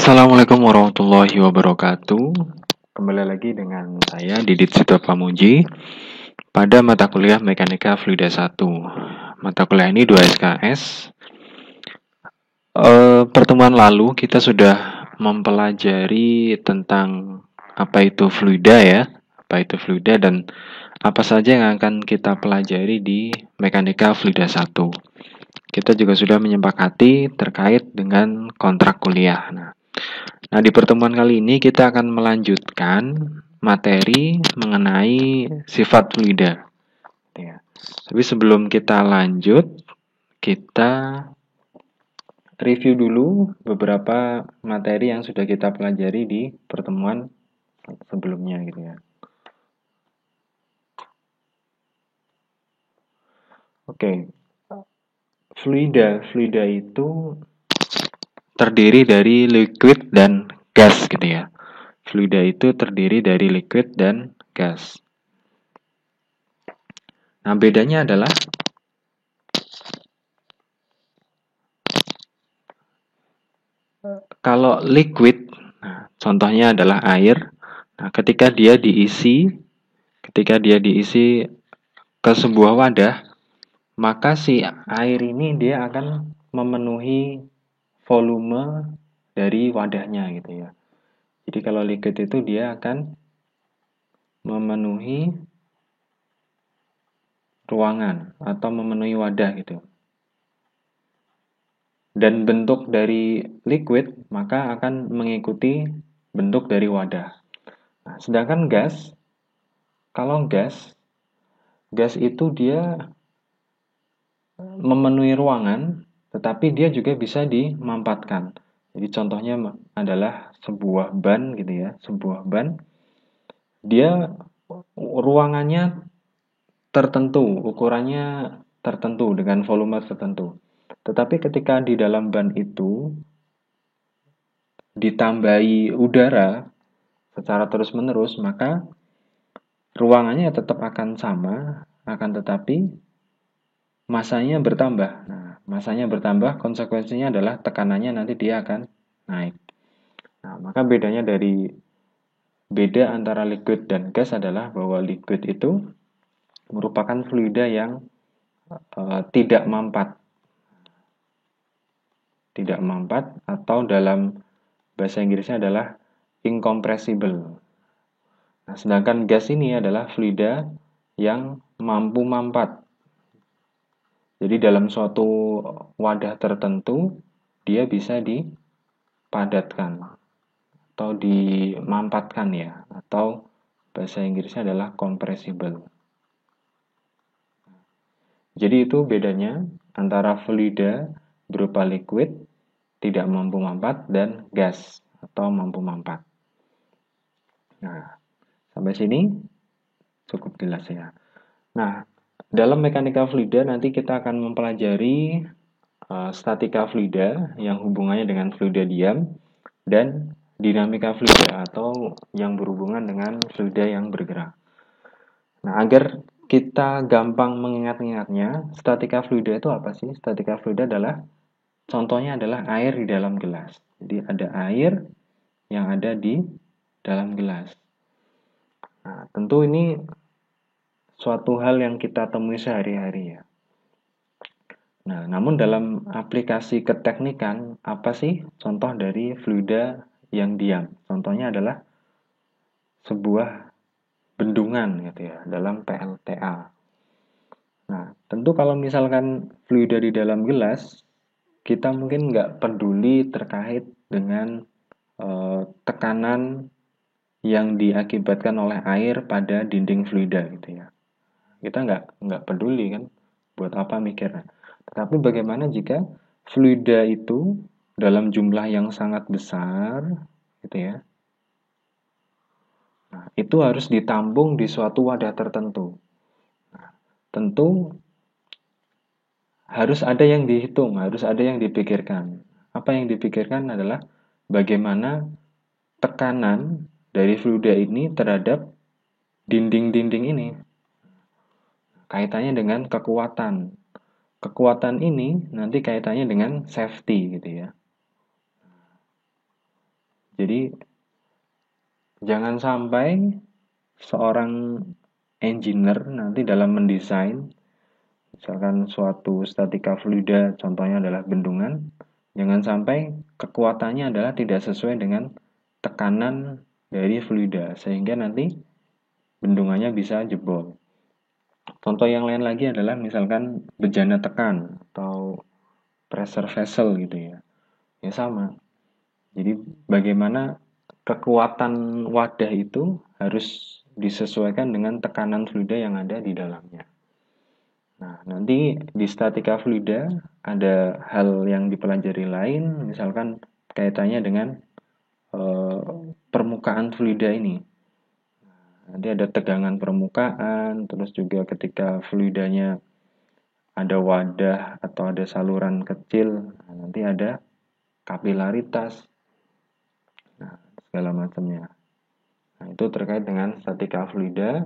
Assalamualaikum warahmatullahi wabarakatuh. Kembali lagi dengan saya Didit Sito Pamuji pada mata kuliah Mekanika Fluida 1. Mata kuliah ini 2 SKS. Pertemuan lalu kita sudah mempelajari tentang apa itu fluida ya, apa itu fluida dan apa saja yang akan kita pelajari di Mekanika Fluida 1. Kita juga sudah menyepakati terkait dengan kontrak kuliah. Nah, di pertemuan kali ini kita akan melanjutkan materi mengenai sifat fluida. Ya. Tapi sebelum kita lanjut, kita review dulu beberapa materi yang sudah kita pelajari di pertemuan sebelumnya gitu ya. Oke. Fluida itu terdiri dari liquid dan gas gitu ya. Fluida itu terdiri dari liquid dan gas. Nah, bedanya adalah kalau liquid, nah, contohnya adalah air. Nah, ketika dia diisi ke sebuah wadah, maka si air ini dia akan memenuhi volume dari wadahnya gitu ya. Jadi kalau liquid itu dia akan memenuhi ruangan atau memenuhi wadah gitu. Dan bentuk dari liquid maka akan mengikuti bentuk dari wadah. Nah, sedangkan kalau gas itu dia memenuhi ruangan, tetapi dia juga bisa dimampatkan. Jadi contohnya adalah sebuah ban gitu ya, sebuah ban. Dia ruangannya tertentu, ukurannya tertentu dengan volume tertentu. Tetapi ketika di dalam ban itu ditambahi udara secara terus-menerus, maka ruangannya tetap akan sama, akan tetapi masanya bertambah. Nah, masanya bertambah, konsekuensinya adalah tekanannya nanti dia akan naik. Nah, maka beda antara liquid dan gas adalah bahwa liquid itu merupakan fluida yang tidak mampat. Tidak mampat atau dalam bahasa Inggrisnya adalah incompressible. Nah, sedangkan gas ini adalah fluida yang mampu mampat. Jadi dalam suatu wadah tertentu dia bisa dipadatkan atau dimampatkan ya, atau bahasa Inggrisnya adalah compressible. Jadi itu bedanya antara fluida berupa liquid tidak mampu mampat dan gas atau mampu mampat. Nah, sampai sini cukup jelas ya. Nah, dalam mekanika fluida nanti kita akan mempelajari statika fluida yang hubungannya dengan fluida diam dan dinamika fluida atau yang berhubungan dengan fluida yang bergerak. Nah, agar kita gampang mengingat-ingatnya, statika fluida itu apa sih? Statika fluida adalah contohnya adalah air di dalam gelas. Jadi ada air yang ada di dalam gelas. Nah, tentu ini suatu hal yang kita temui sehari-hari ya. Nah, namun dalam aplikasi keteknikan, apa sih contoh dari fluida yang diam? Contohnya adalah sebuah bendungan gitu ya, dalam PLTA. Nah, tentu kalau misalkan fluida di dalam gelas, kita mungkin nggak peduli terkait dengan tekanan yang diakibatkan oleh air pada dinding fluida gitu ya. Kita nggak peduli kan, buat apa mikirnya. Tetapi bagaimana jika fluida itu dalam jumlah yang sangat besar gitu ya. Nah, itu harus ditampung di suatu wadah tertentu. Nah, tentu harus ada yang dihitung, harus ada yang dipikirkan. Apa yang dipikirkan adalah bagaimana tekanan dari fluida ini terhadap dinding-dinding ini. Kaitannya dengan kekuatan. Kekuatan ini nanti kaitannya dengan safety gitu ya. Jadi jangan sampai seorang engineer nanti dalam mendesain misalkan suatu statika fluida, contohnya adalah bendungan, jangan sampai kekuatannya adalah tidak sesuai dengan tekanan dari fluida, sehingga nanti bendungannya bisa jebol. Contoh yang lain lagi adalah misalkan bejana tekan atau pressure vessel gitu ya. Ya sama. Jadi bagaimana kekuatan wadah itu harus disesuaikan dengan tekanan fluida yang ada di dalamnya. Nah, nanti di statika fluida ada hal yang dipelajari lain, misalkan kaitannya dengan permukaan fluida ini. Nanti ada tegangan permukaan, terus juga ketika fluidanya ada wadah atau ada saluran kecil, nanti ada kapilaritas, nah, segala macamnya. Nah, itu terkait dengan statika fluida.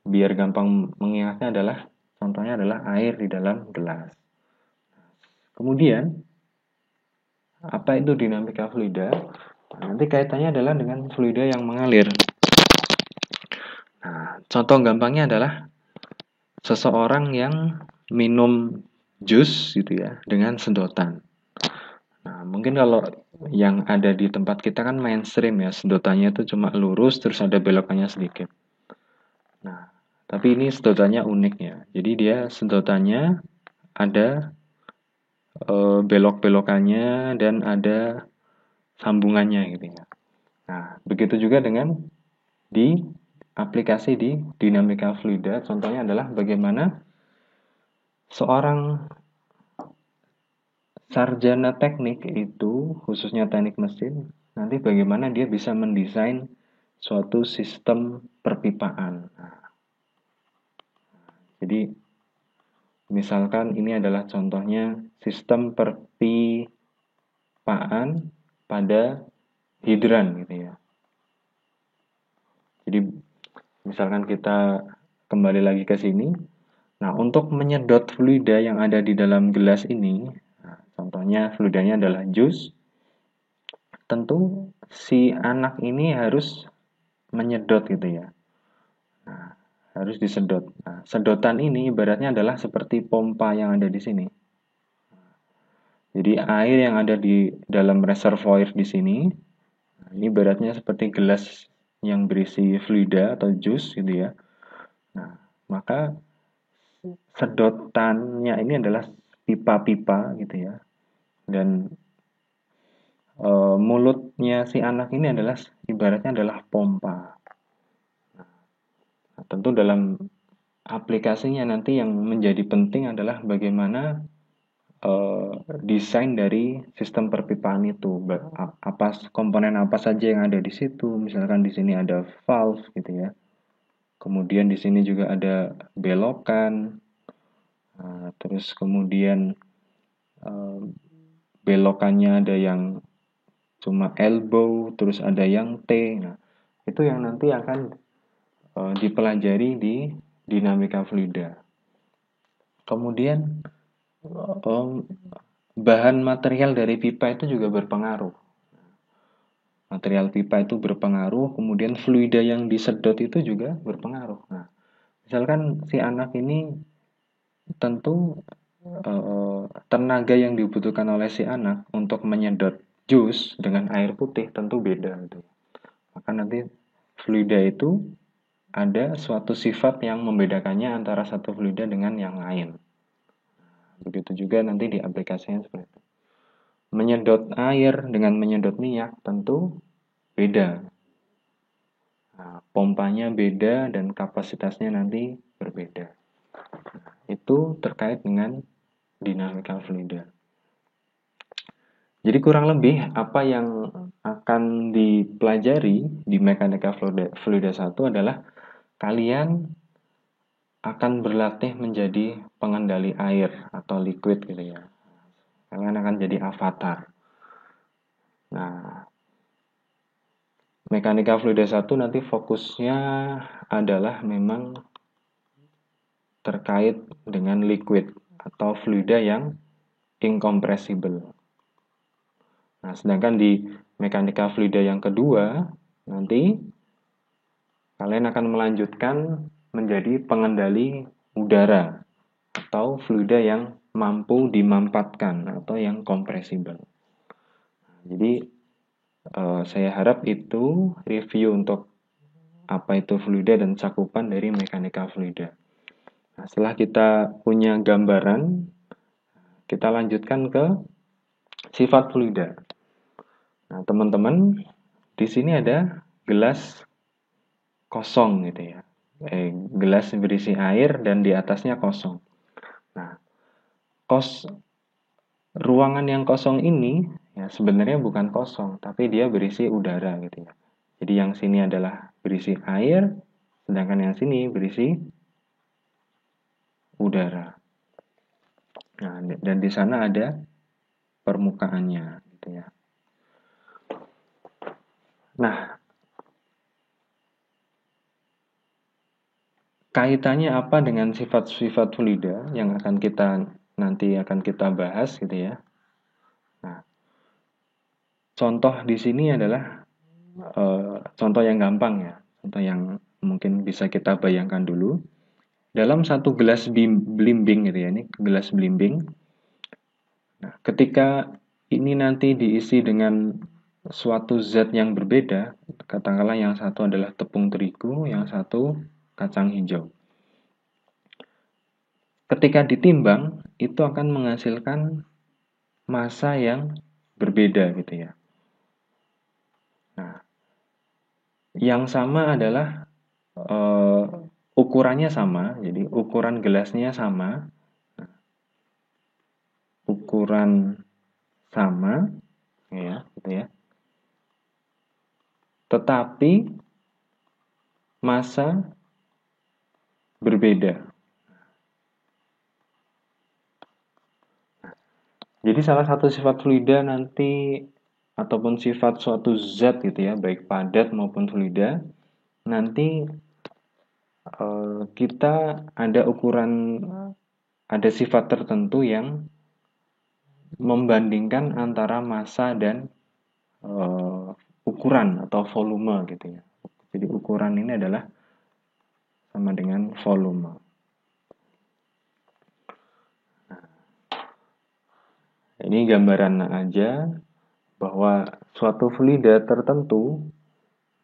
Biar gampang mengingatnya adalah, contohnya adalah air di dalam gelas. Kemudian, apa itu dinamika fluida? Nanti kaitannya adalah dengan fluida yang mengalir. Nah, contoh gampangnya adalah seseorang yang minum jus gitu ya dengan sedotan. Nah, mungkin kalau yang ada di tempat kita kan mainstream ya, sedotannya itu cuma lurus terus ada belokannya sedikit. Nah, tapi ini sedotannya unik ya. Jadi dia sedotannya ada belok-belokannya dan ada sambungannya gitu ya. Nah, begitu juga dengan di aplikasi di dinamika fluida, contohnya adalah bagaimana seorang sarjana teknik itu, khususnya teknik mesin, nanti bagaimana dia bisa mendesain suatu sistem perpipaan. Nah, jadi, misalkan ini adalah contohnya sistem perpipaan pada hidran gitu ya. Jadi, misalkan kita kembali lagi ke sini. Nah, untuk menyedot fluida yang ada di dalam gelas ini, nah, contohnya fluidanya adalah jus, tentu si anak ini harus menyedot gitu ya. Nah, harus disedot. Nah, sedotan ini ibaratnya adalah seperti pompa yang ada di sini. Jadi air yang ada di dalam reservoir di sini, nah, ini ibaratnya seperti gelas yang berisi fluida atau jus gitu ya. Nah, maka sedotannya ini adalah pipa-pipa gitu ya. Dan mulutnya si anak ini adalah ibaratnya adalah pompa. Nah, tentu dalam aplikasinya nanti yang menjadi penting adalah bagaimana desain dari sistem perpipaan itu. Apa komponen apa saja yang ada di situ? Misalkan di sini ada valve gitu ya. Kemudian di sini juga ada belokan. Terus kemudian belokannya ada yang cuma elbow, terus ada yang T. Nah, itu yang nanti akan dipelajari di dinamika fluida. Kemudian bahan material dari pipa itu juga berpengaruh. Material pipa itu berpengaruh, kemudian fluida yang disedot itu juga berpengaruh. Nah, misalkan si anak ini tentu tenaga yang dibutuhkan oleh si anak untuk menyedot jus dengan air putih tentu beda gitu. Maka nanti fluida itu ada suatu sifat yang membedakannya antara satu fluida dengan yang lain. Begitu juga nanti di aplikasinya seperti itu. Menyedot air dengan menyedot minyak tentu beda. Nah, pompanya beda dan kapasitasnya nanti berbeda. Nah, itu terkait dengan dinamika fluida. Jadi kurang lebih apa yang akan dipelajari di mekanika fluida 1 adalah kalian akan berlatih menjadi pengendali air atau liquid gitu ya. Kalian akan jadi avatar. Nah, mekanika fluida 1 nanti fokusnya adalah memang terkait dengan liquid atau fluida yang incompressible. Nah, sedangkan di mekanika fluida yang kedua, nanti kalian akan melanjutkan menjadi pengendali udara atau fluida yang mampu dimampatkan atau yang kompresibel. Jadi saya harap itu review untuk apa itu fluida dan cakupan dari mekanika fluida. Nah, setelah kita punya gambaran, kita lanjutkan ke sifat fluida. Nah, teman-teman, di sini ada gelas kosong gitu ya. Gelas berisi air dan di atasnya kosong. Nah, ruangan yang kosong ini ya sebenarnya bukan kosong, tapi dia berisi udara gitu ya. Jadi yang sini adalah berisi air, sedangkan yang sini berisi udara. Nah, dan di sana ada permukaannya gitu ya. Nah, kaitannya apa dengan sifat-sifat fluida yang nanti akan kita bahas gitu ya. Nah, contoh di sini adalah contoh yang gampang ya, contoh yang mungkin bisa kita bayangkan dulu. Dalam satu gelas belimbing gitu ya, ini gelas belimbing. Nah, ketika ini nanti diisi dengan suatu zat yang berbeda, katakanlah yang satu adalah tepung terigu, yang satu kacang hijau. Ketika ditimbang, itu akan menghasilkan massa yang berbeda gitu ya. Nah, yang sama adalah ukurannya sama, jadi ukuran gelasnya sama, ukuran sama, ya, gitu ya. Tetapi massa berbeda. Jadi salah satu sifat fluida nanti ataupun sifat suatu zat gitu ya, baik padat maupun fluida, nanti kita ada ada sifat tertentu yang membandingkan antara massa dan ukuran atau volume gitu ya. Jadi ukuran ini adalah sama dengan volume. Ini gambaran aja bahwa suatu fluida tertentu,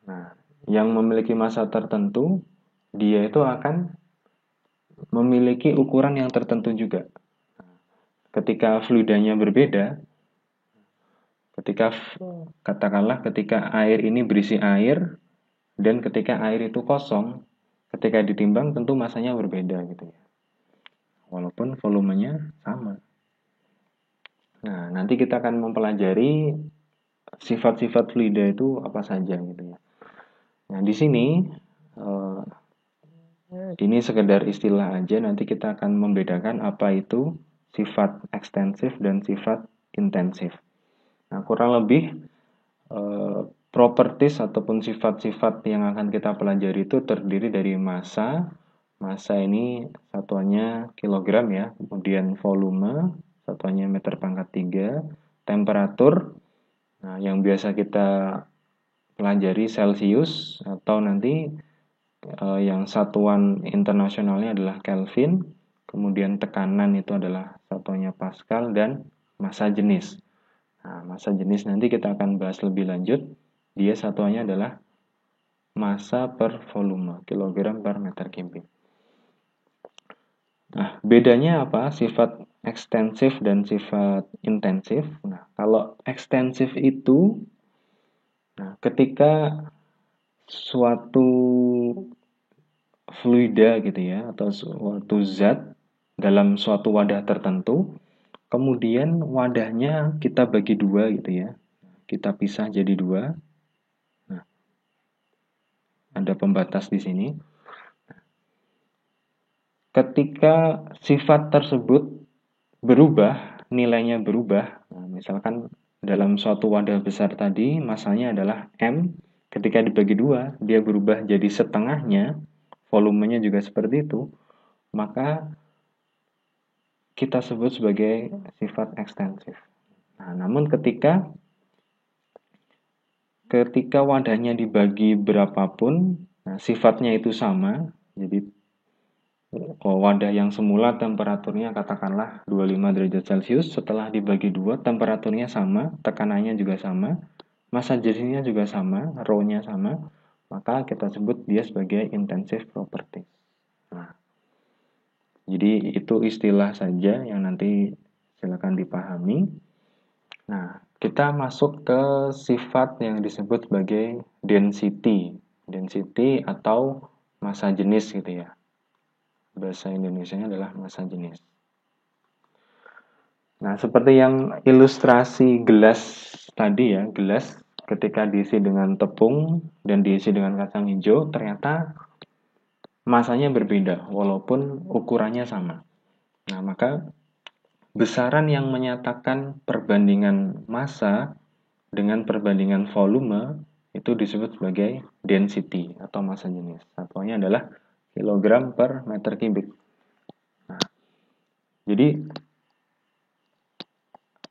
nah, yang memiliki massa tertentu, dia itu akan memiliki ukuran yang tertentu juga. Ketika fluidanya berbeda, katakanlah ketika air ini berisi air dan ketika air itu kosong, ketika ditimbang tentu massanya berbeda gitu ya. Walaupun volumenya sama. Nah, nanti kita akan mempelajari sifat-sifat fluida itu apa saja gitu ya. Nah, di sini ini sekedar istilah aja, nanti kita akan membedakan apa itu sifat ekstensif dan sifat intensif. Nah, kurang lebih properties ataupun sifat-sifat yang akan kita pelajari itu terdiri dari massa. Massa ini satuannya kilogram ya, kemudian volume, satuannya meter pangkat 3, temperatur, nah, yang biasa kita pelajari Celsius, atau nanti yang satuan internasionalnya adalah Kelvin, kemudian tekanan itu adalah satuannya Pascal, dan massa jenis. Nah, massa jenis nanti kita akan bahas lebih lanjut. Dia satuannya adalah massa per volume, kilogram per meter kubik. Nah, bedanya apa? Sifat ekstensif dan sifat intensif. Nah, kalau ekstensif itu, nah, ketika suatu fluida gitu ya, atau suatu zat dalam suatu wadah tertentu, kemudian wadahnya kita bagi dua gitu ya, kita pisah jadi dua. Nah, ada pembatas di sini. Ketika sifat tersebut berubah, nilainya berubah, nah, misalkan dalam suatu wadah besar tadi massanya adalah M, ketika dibagi dua dia berubah jadi setengahnya, volumenya juga seperti itu, maka kita sebut sebagai sifat ekstensif. Nah, namun ketika ketika wadahnya dibagi berapapun, nah, sifatnya itu sama. Jadi wadah yang semula temperaturnya katakanlah 25 derajat Celcius, setelah dibagi dua temperaturnya sama, tekanannya juga sama, massa jenisnya juga sama, rho-nya sama, maka kita sebut dia sebagai intensive properties. Nah, jadi itu istilah saja yang nanti silakan dipahami. Nah, kita masuk ke sifat yang disebut sebagai density. Density atau massa jenis gitu ya. Bahasa Indonesianya adalah massa jenis. Nah, seperti yang ilustrasi gelas tadi ya, gelas ketika diisi dengan tepung dan diisi dengan kacang hijau, ternyata masanya berbeda walaupun ukurannya sama. Nah, maka besaran yang menyatakan perbandingan massa dengan perbandingan volume itu disebut sebagai density atau massa jenis. Satuannya adalah kilogram per meter kubik. Nah, jadi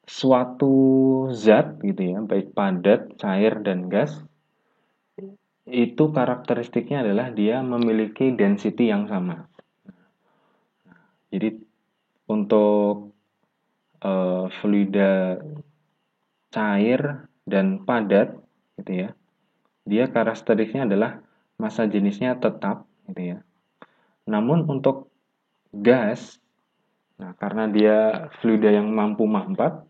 suatu zat gitu ya, baik padat, cair, dan gas, itu karakteristiknya adalah dia memiliki density yang sama. Jadi untuk fluida cair dan padat gitu ya, dia karakteristiknya adalah massa jenisnya tetap gitu ya. Namun untuk gas, nah karena dia fluida yang mampu mampat,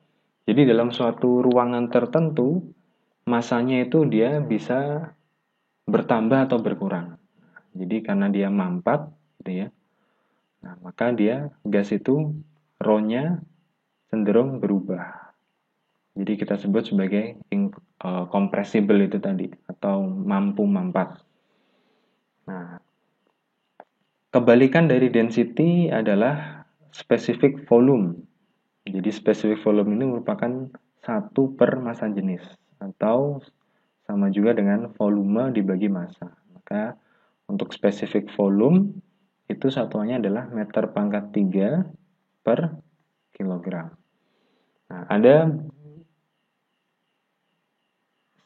jadi dalam suatu ruangan tertentu massanya itu dia bisa bertambah atau berkurang. Jadi karena dia mampat gitu ya. Nah, maka dia gas itu rho-nya cenderung berubah. Jadi kita sebut sebagai compressible itu tadi atau mampu mampat. Nah, kebalikan dari density adalah specific volume. Jadi specific volume ini merupakan 1 per massa jenis atau sama juga dengan volume dibagi massa. Maka untuk specific volume itu satuannya adalah meter pangkat 3 per kilogram. Nah, ada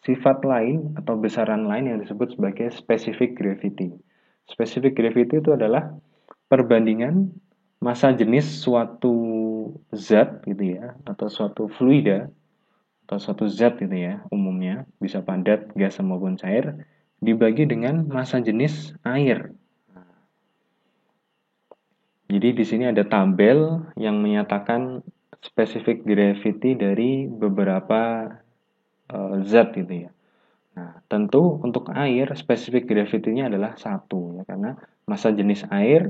sifat lain atau besaran lain yang disebut sebagai specific gravity. Specific gravity itu adalah perbandingan massa jenis suatu zat gitu ya, atau suatu fluida atau suatu zat gitu ya, umumnya bisa padat, gas maupun cair, dibagi dengan massa jenis air. Jadi di sini ada tabel yang menyatakan specific gravity dari beberapa zat gitu ya. Nah, tentu untuk air specific gravity-nya adalah 1 ya, karena massa jenis air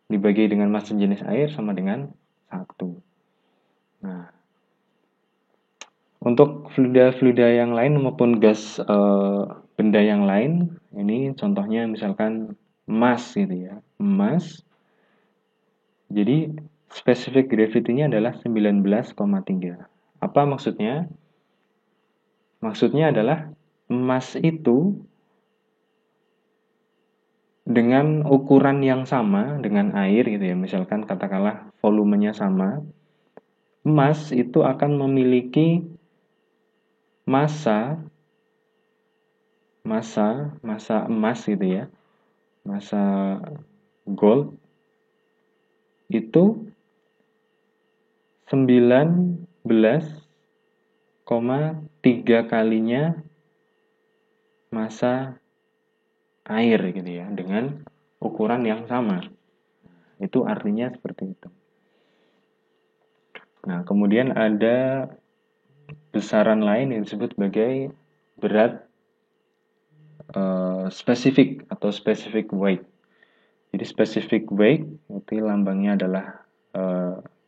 dibagi dengan massa jenis air sama dengan 1. Nah, untuk fluida-fluida yang lain maupun gas benda yang lain, ini contohnya misalkan emas gitu ya. Emas, jadi specific gravity-nya adalah 19,3. Apa maksudnya? Maksudnya adalah emas itu dengan ukuran yang sama dengan air gitu ya, misalkan katakanlah volumenya sama, emas itu akan memiliki massa emas gitu ya, massa gold itu 19,3 kalinya massa air gitu ya, dengan ukuran yang sama. Itu artinya seperti itu. Nah, kemudian ada besaran lain yang disebut sebagai berat spesifik atau specific weight. Jadi specific weight itu lambangnya adalah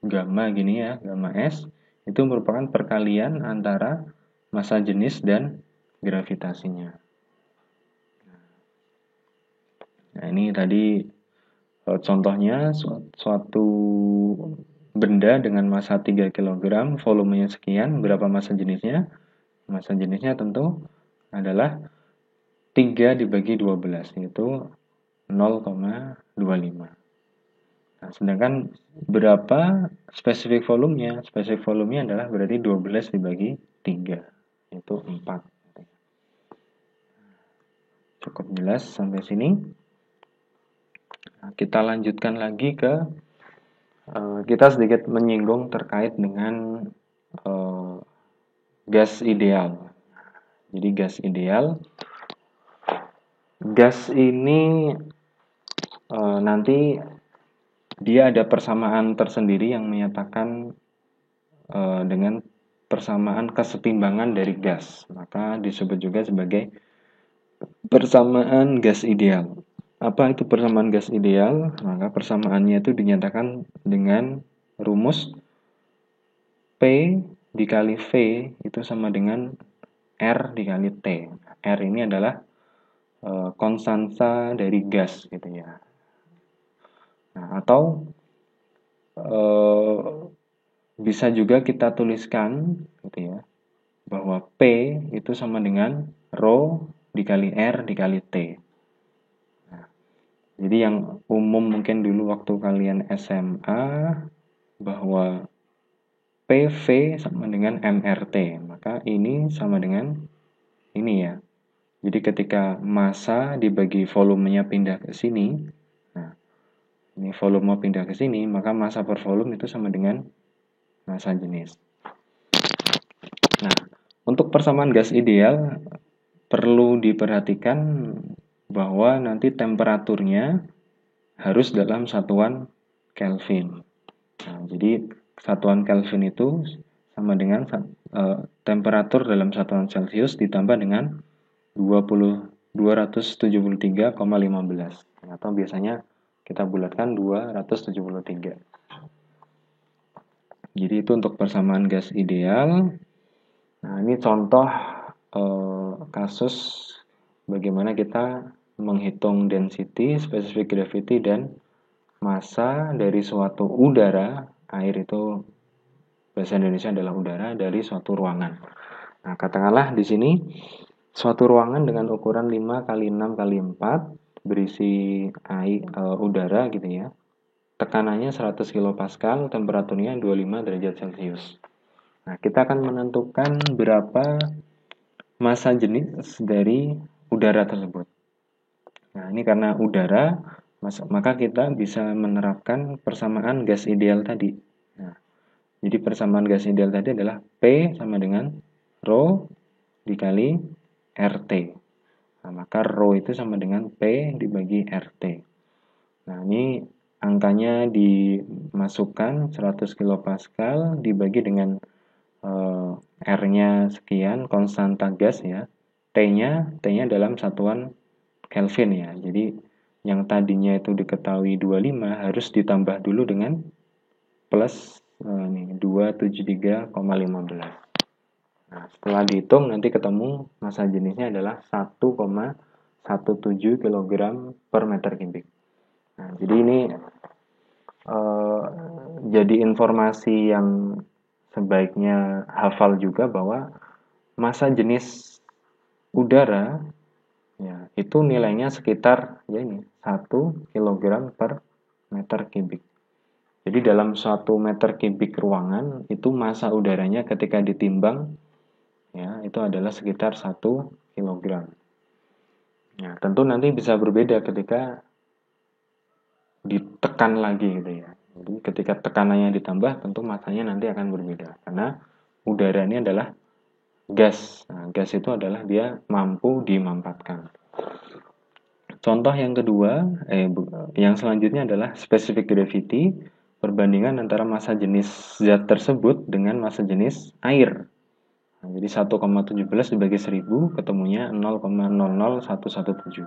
gamma gini ya, gamma S. Itu merupakan perkalian antara massa jenis dan gravitasinya. Nah, ini tadi contohnya suatu benda dengan massa 3 kg, volumenya sekian, berapa massa jenisnya? Massa jenisnya tentu adalah 3 dibagi 12, yaitu 0,25. Nah, sedangkan berapa spesifik volumenya? Spesifik volumenya adalah berarti 12 dibagi 3, yaitu 4. cukup jelas sampai sini. Nah, kita lanjutkan lagi ke kita sedikit menyinggung terkait dengan gas ideal. Jadi gas ini nanti dia ada persamaan tersendiri yang menyatakan dengan persamaan kesetimbangan dari gas. Maka disebut juga sebagai persamaan gas ideal. Apa itu persamaan gas ideal? Maka persamaannya itu dinyatakan dengan rumus P dikali V itu sama dengan R dikali T. R ini adalah konstansa dari gas gitu ya. Nah, atau bisa juga kita tuliskan gitu ya, bahwa P itu sama dengan rho dikali R dikali T. Nah, jadi yang umum mungkin dulu waktu kalian SMA bahwa PV sama dengan MRT, maka ini sama dengan ini ya. Jadi ketika massa dibagi volumenya pindah ke sini, nah ini volume pindah ke sini, maka massa per volume itu sama dengan massa jenis. Nah, untuk persamaan gas ideal perlu diperhatikan bahwa nanti temperaturnya harus dalam satuan Kelvin. Nah, jadi satuan Kelvin itu sama dengan temperatur dalam satuan Celcius ditambah dengan 273,15 atau biasanya kita bulatkan 273. Jadi itu untuk persamaan gas ideal. Nah, ini contoh kasus bagaimana kita menghitung density, specific gravity, dan massa dari suatu udara. Air itu bahasa Indonesia adalah udara dari suatu ruangan. Nah, katakanlah di sini suatu ruangan dengan ukuran 5 kali 6 kali 4 berisi air udara gitu ya. Tekanannya 100 kPa, temperaturnya 25 derajat Celcius. Nah, kita akan menentukan berapa massa jenis dari udara tersebut. Nah, ini karena udara, maka kita bisa menerapkan persamaan gas ideal tadi. Nah, jadi persamaan gas ideal tadi adalah P sama dengan rho dikali RT. Nah, maka rho itu sama dengan P dibagi RT. Nah, ini angkanya dimasukkan 100 kPa dibagi dengan R-nya sekian, konstanta gas ya. T-nya dalam satuan Kelvin ya. Jadi yang tadinya itu diketahui 25 harus ditambah dulu dengan plus 273,15. Nah, setelah dihitung nanti ketemu massa jenisnya adalah 1,17 kg per meter kubik. Nah, jadi ini jadi informasi yang sebaiknya hafal juga bahwa massa jenis udara ya, itu nilainya sekitar ya ini 1 kg per meter kubik. Jadi dalam 1 meter kubik ruangan itu massa udaranya ketika ditimbang ya itu adalah sekitar 1 kg. Nah, tentu nanti bisa berbeda ketika ditekan lagi gitu ya. Jadi ketika tekanannya ditambah tentu massanya nanti akan berbeda karena udara ini adalah gas. Nah, gas itu adalah dia mampu dimampatkan. Contoh yang kedua, yang selanjutnya adalah specific gravity, perbandingan antara massa jenis zat tersebut dengan massa jenis air. Nah, jadi 1,17 dibagi 1000 ketemunya 0,00117.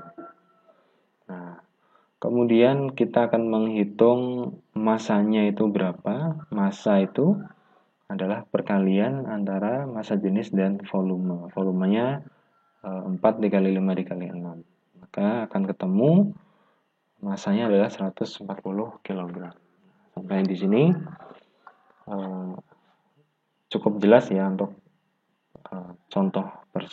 Nah, kemudian kita akan menghitung massanya itu berapa. Massa itu adalah perkalian antara massa jenis dan volume. Volumenya 4 dikali 5 dikali 6. Maka akan ketemu massanya adalah 140 kg. Sampai di sini cukup jelas ya untuk contoh persoalan.